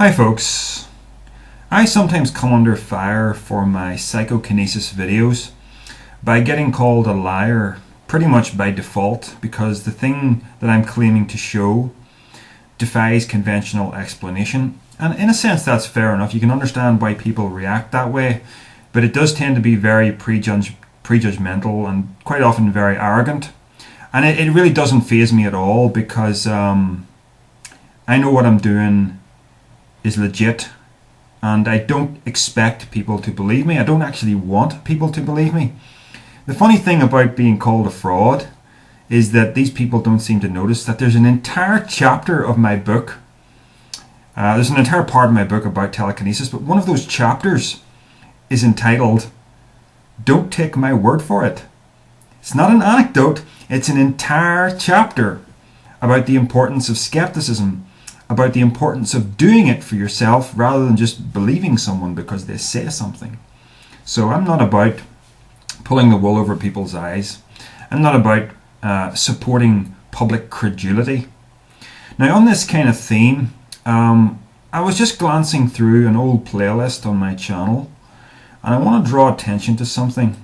Hi folks, I sometimes come under fire for my psychokinesis videos by getting called a liar pretty much by default because the thing that I'm claiming to show defies conventional explanation. And in a sense that's fair enough. You can understand why people react that way, but it does tend to be very prejudgmental and quite often very arrogant. And it really doesn't faze me at all because I know what I'm doing is legit, and I don't expect people to believe me. I don't actually want people to believe me. The funny thing about being called a fraud is that these people don't seem to notice that there's an entire chapter of my book, there's an entire part of my book about telekinesis, but one of those chapters is entitled "Don't Take My Word for It." It's not an anecdote, it's an entire chapter about the importance of skepticism, about the importance of doing it for yourself rather than just believing someone because they say something. So I'm not about pulling the wool over people's eyes. I'm not about supporting public credulity. Now, on this kind of theme, I was just glancing through an old playlist on my channel, and I want to draw attention to something.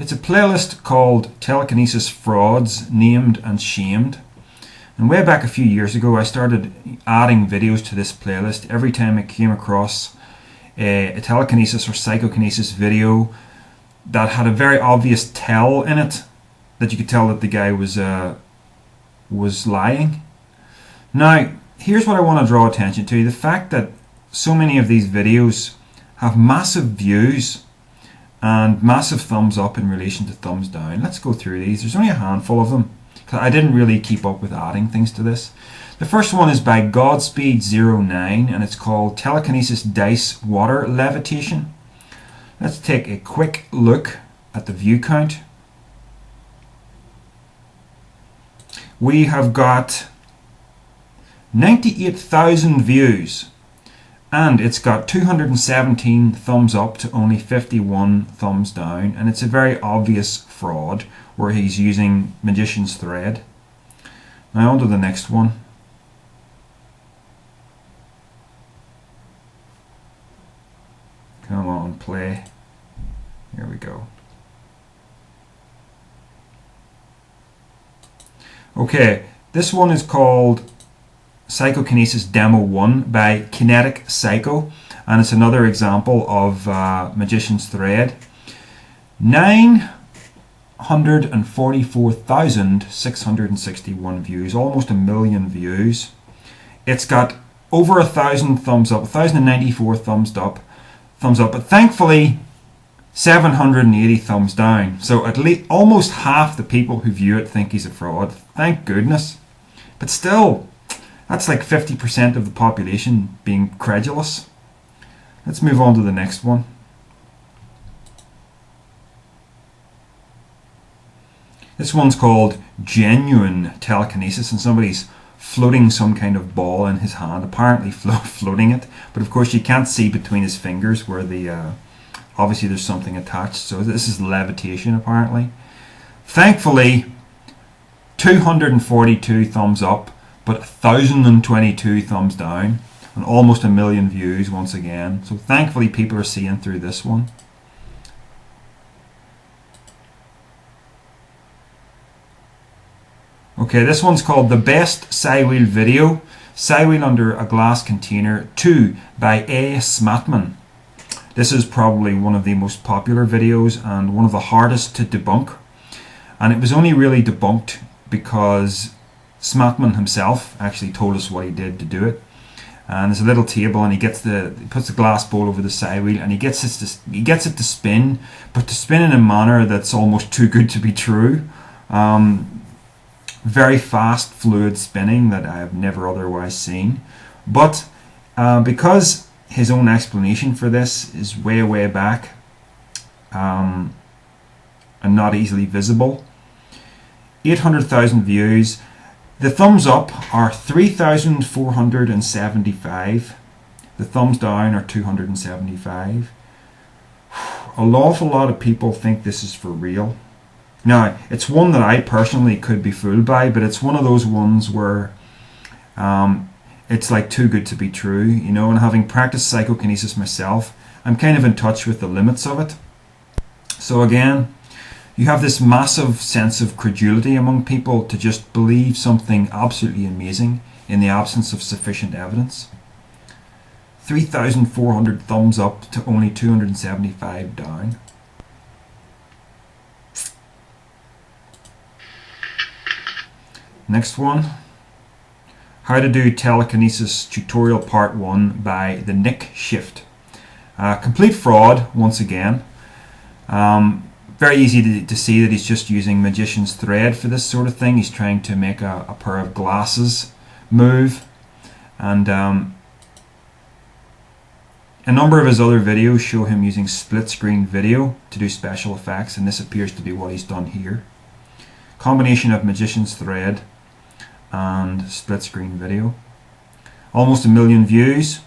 It's a playlist called Telekinesis Frauds, Named and Shamed. And way back a few years ago, I started adding videos to this playlist every time I came across a telekinesis or psychokinesis video that had a very obvious tell in it, that you could tell that the guy was lying. Now, here's what I want to draw attention to. The fact that so many of these videos have massive views and massive thumbs up in relation to thumbs down. Let's go through these. There's only a handful of them. I didn't really keep up with adding things to this. The first one is by Godspeed09 and it's called Telekinesis Dice Water Levitation. Let's take a quick look at the view count. We have got 98,000 views and it's got 217 thumbs up to only 51 thumbs down, and it's a very obvious fraud where he's using magician's thread. Now on to the next one. Come on, play. Here we go. Okay, this one is called Psychokinesis Demo 1 by Kinetic Psycho, and it's another example of magician's thread. 944,661 views, almost a million views. It's got over 1,000 thumbs up, 1,094 thumbs up, but thankfully 780 thumbs down. So at least almost half the people who view it think he's a fraud. Thank goodness. But still, that's like 50% of the population being credulous. Let's move on to the next one. This one's called Genuine Telekinesis, and somebody's floating some kind of ball in his hand, apparently floating it, but of course you can't see between his fingers where the obviously there's something attached, so this is levitation apparently. Thankfully 242 thumbs up, but 1,022 thumbs down, and almost a million views once again. So thankfully people are seeing through this one. Okay, this one's called The Best Psywheel Video, Psywheel Under a Glass Container 2 by A. Smatman. This is probably one of the most popular videos and one of the hardest to debunk. And it was only really debunked because Smatman himself actually told us what he did to do it. And there's a little table, and he puts the glass bowl over the Psywheel, and he gets it to spin, but to spin in a manner that's almost too good to be true. Very fast, fluid spinning that I have never otherwise seen. But because his own explanation for this is way back and not easily visible, 800,000 views. The thumbs up are 3,475. The thumbs down are 275. An awful lot of people think this is for real. Now, it's one that I personally could be fooled by, but it's one of those ones where it's like too good to be true, you know, and having practiced psychokinesis myself, I'm kind of in touch with the limits of it. So again, you have this massive sense of credulity among people to just believe something absolutely amazing in the absence of sufficient evidence. 3,400 thumbs up to only 275 down. Next one. How to do telekinesis tutorial part 1 by the Nick Shift. Complete fraud once again. Very easy to see that he's just using magician's thread for this sort of thing. He's trying to make a pair of glasses move, and a number of his other videos show him using split screen video to do special effects, and this appears to be what he's done here. Combination of magician's thread and split screen video. Almost 1 million views,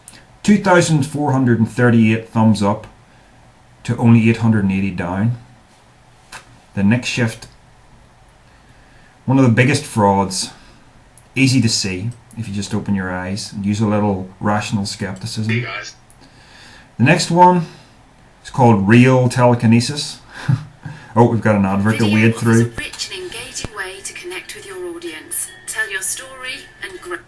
2,438 thumbs up to only 880 down. The Nick Shift, one of the biggest frauds, easy to see if you just open your eyes and use a little rational skepticism. Hey guys. The next one is called Real Telekinesis. Oh, we've got an advert to wade through. Video is a rich and engaging way to connect with your audience. Tell your story and grow.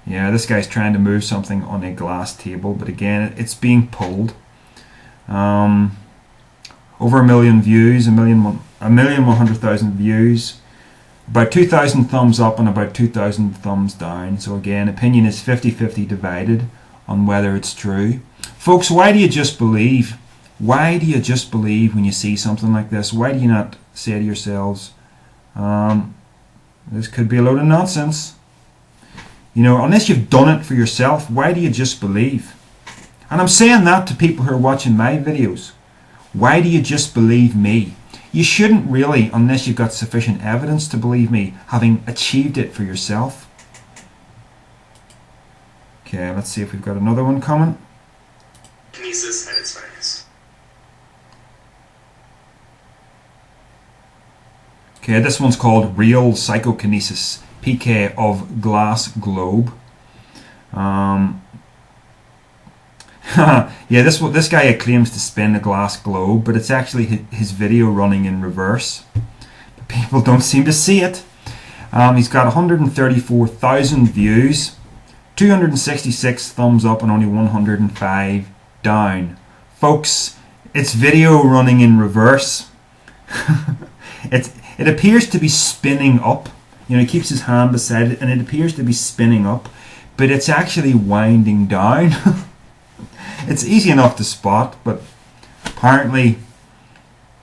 Yeah, this guy's trying to move something on a glass table, but again, it's being pulled. Over 1 million views, 1,100,000 views, about 2,000 thumbs up and about 2,000 thumbs down. So again, opinion is 50-50 divided on whether it's true. Folks, why do you just believe? Why do you just believe when you see something like this? Why do you not say to yourselves, this could be a load of nonsense? You know, unless you've done it for yourself, why do you just believe? And I'm saying that to people who are watching my videos. Why do you just believe me? You shouldn't really, unless you've got sufficient evidence to believe me, having achieved it for yourself. Okay, let's see if we've got another one coming. Kinesis at its finest. Okay, this one's called Real Psychokinesis, PK of Glass Globe. Yeah, this guy claims to spin a glass globe, but it's actually his video running in reverse. But people don't seem to see it. He's got 134,000 views, 266 thumbs up and only 105 down. Folks, it's video running in reverse. It appears to be spinning up. You know, he keeps his hand beside it and it appears to be spinning up, but it's actually winding down. It's easy enough to spot, but apparently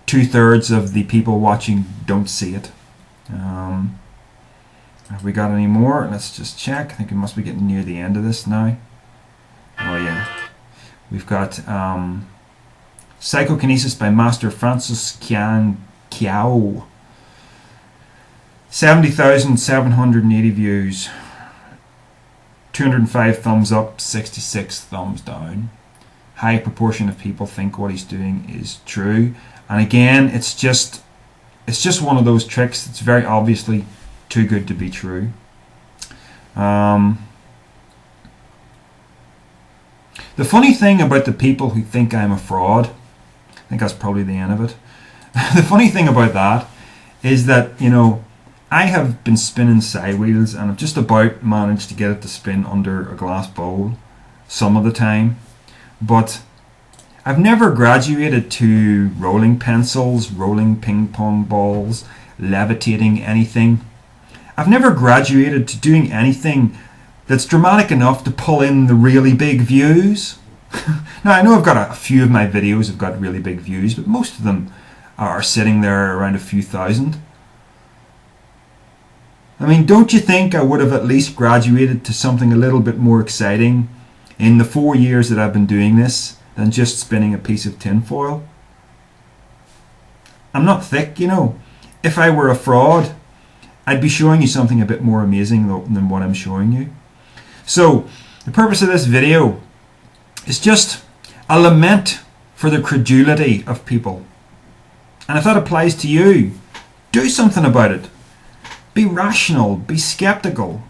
2/3 of the people watching don't see it. Have we got any more? Let's just check. I think we must be getting near the end of this now. Oh yeah. We've got Psychokinesis by Master Francis Kiao. 70,780 views. 205 thumbs up, 66 thumbs down. High proportion of people think what he's doing is true, and again, it's just one of those tricks that's very obviously too good to be true. The funny thing about the people who think I'm a fraud, I think that's probably the end of it. The funny thing about that is that, you know, I have been spinning side wheels and I've just about managed to get it to spin under a glass bowl some of the time, but I've never graduated to rolling pencils, rolling ping pong balls, levitating anything. I've never graduated to doing anything that's dramatic enough to pull in the really big views. Now I know I've got a few of my videos have got really big views, but most of them are sitting there around a few thousand. I mean, don't you think I would have at least graduated to something a little bit more exciting in the 4 years that I've been doing this than just spinning a piece of tinfoil? I'm not thick, you know. If I were a fraud, I'd be showing you something a bit more amazing than what I'm showing you. So, the purpose of this video is just a lament for the credulity of people. And if that applies to you, do something about it. Be rational, be skeptical,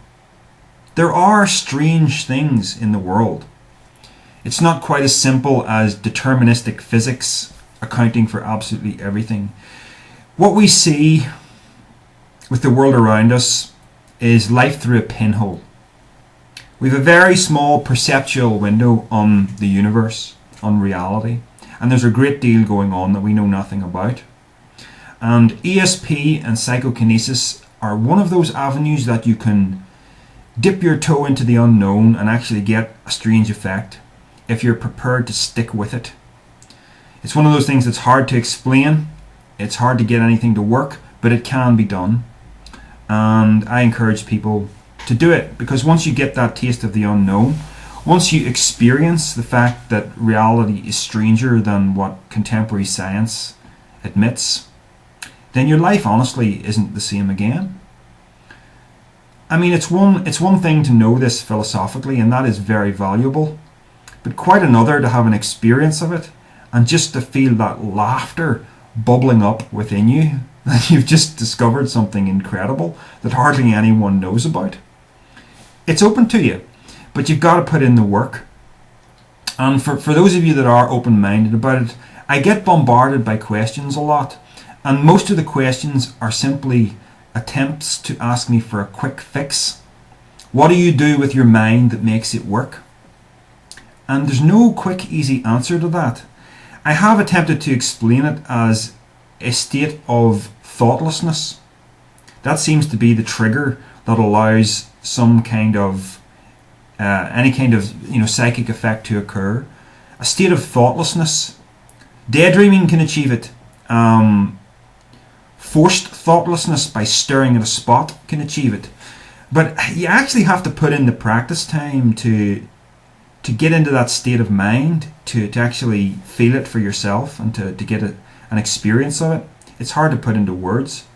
There are strange things in the world. It's not quite as simple as deterministic physics accounting for absolutely everything. What we see with the world around us is life through a pinhole. We have a very small perceptual window on the universe, on reality, and there's a great deal going on that we know nothing about. And ESP and psychokinesis are one of those avenues that you can dip your toe into the unknown and actually get a strange effect if you're prepared to stick with it. It's one of those things that's hard to explain. It's hard to get anything to work, but it can be done. And I encourage people to do it, because once you get that taste of the unknown, once you experience the fact that reality is stranger than what contemporary science admits, then your life honestly isn't the same again. I mean, it's one thing to know this philosophically, and that is very valuable, but quite another to have an experience of it and just to feel that laughter bubbling up within you, that you've just discovered something incredible that hardly anyone knows about. It's open to you, but you've got to put in the work. And for those of you that are open-minded about it, I get bombarded by questions a lot, and most of the questions are simply attempts to ask me for a quick fix. What do you do with your mind that makes it work? And there's no quick, easy answer to that. I have attempted to explain it as a state of thoughtlessness. That seems to be the trigger that allows some kind of any kind of psychic effect to occur. A state of thoughtlessness. Daydreaming can achieve it. Forced thoughtlessness by staring at a spot can achieve it. But you actually have to put in the practice time to get into that state of mind, to actually feel it for yourself and to get an experience of it. It's hard to put into words,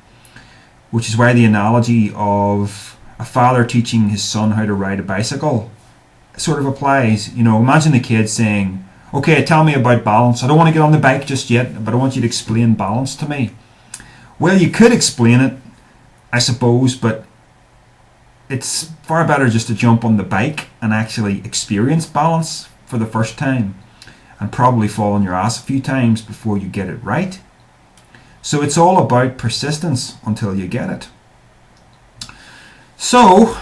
which is why the analogy of a father teaching his son how to ride a bicycle sort of applies. Imagine the kid saying, okay, tell me about balance. I don't want to get on the bike just yet, but I want you to explain balance to me. Well, you could explain it, I suppose, but it's far better just to jump on the bike and actually experience balance for the first time and probably fall on your ass a few times before you get it right. So it's all about persistence until you get it. So,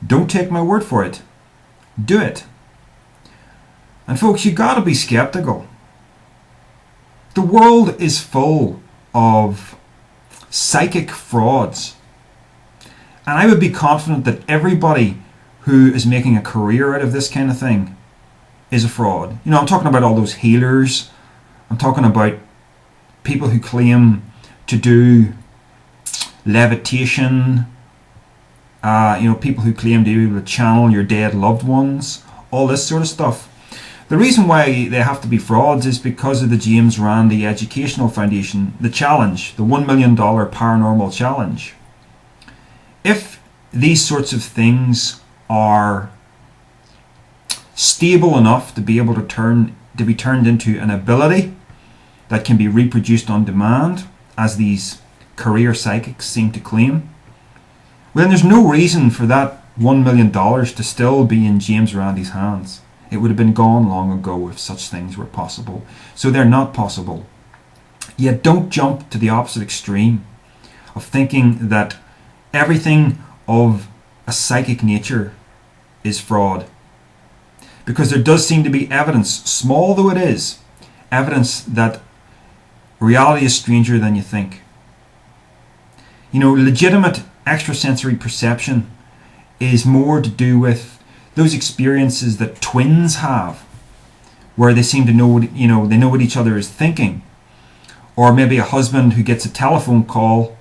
don't take my word for it. Do it. And folks, you got to be skeptical. The world is full of psychic frauds. And I would be confident that everybody who is making a career out of this kind of thing is a fraud. I'm talking about all those healers. I'm talking about people who claim to do levitation. People who claim to be able to channel your dead loved ones. All this sort of stuff. The reason why they have to be frauds is because of the James Randi Educational Foundation, the challenge, the $1 million paranormal challenge. If these sorts of things are stable enough to be able to be turned into an ability that can be reproduced on demand, as these career psychics seem to claim, well, then there's no reason for that $1 million to still be in James Randi's hands. It would have been gone long ago if such things were possible. So they're not possible. Yet don't jump to the opposite extreme of thinking that everything of a psychic nature is fraud. Because there does seem to be evidence, small though it is, evidence that reality is stranger than you think. Legitimate extrasensory perception is more to do with those experiences that twins have, where they seem to know, they know what each other is thinking. Or maybe a husband who gets a telephone call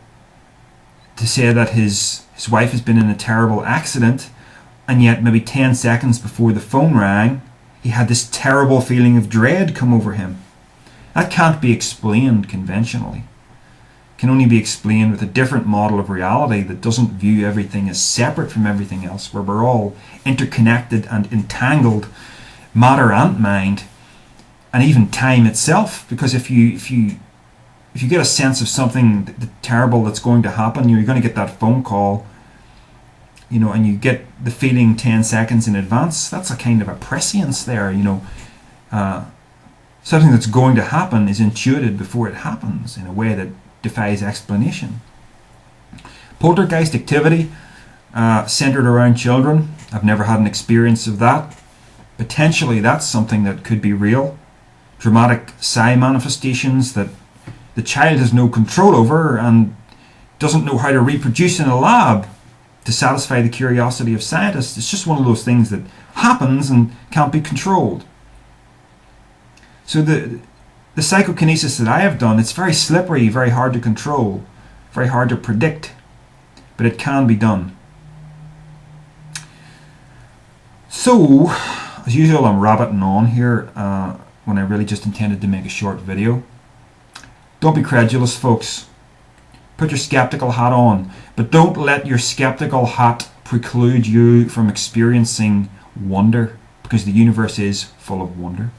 to say that his wife has been in a terrible accident, and yet maybe 10 seconds before the phone rang, he had this terrible feeling of dread come over him. That can't be explained conventionally. It can only be explained with a different model of reality that doesn't view everything as separate from everything else, where we're all interconnected and entangled, matter and mind, and even time itself. Because if you get a sense of something terrible that's going to happen, you're going to get that phone call and you get the feeling 10 seconds in advance, that's a kind of a prescience there, something that's going to happen is intuited before it happens in a way that defies explanation. Poltergeist activity centered around children. I've never had an experience of that. Potentially that's something that could be real. Dramatic psi manifestations that the child has no control over and doesn't know how to reproduce in a lab to satisfy the curiosity of scientists. It's just one of those things that happens and can't be controlled. So the psychokinesis that I have done, it's very slippery, very hard to control, very hard to predict, but it can be done. So, as usual, I'm rabbiting on here when I really just intended to make a short video. Don't be credulous, folks. Put your skeptical hat on, but don't let your skeptical hat preclude you from experiencing wonder, because the universe is full of wonder.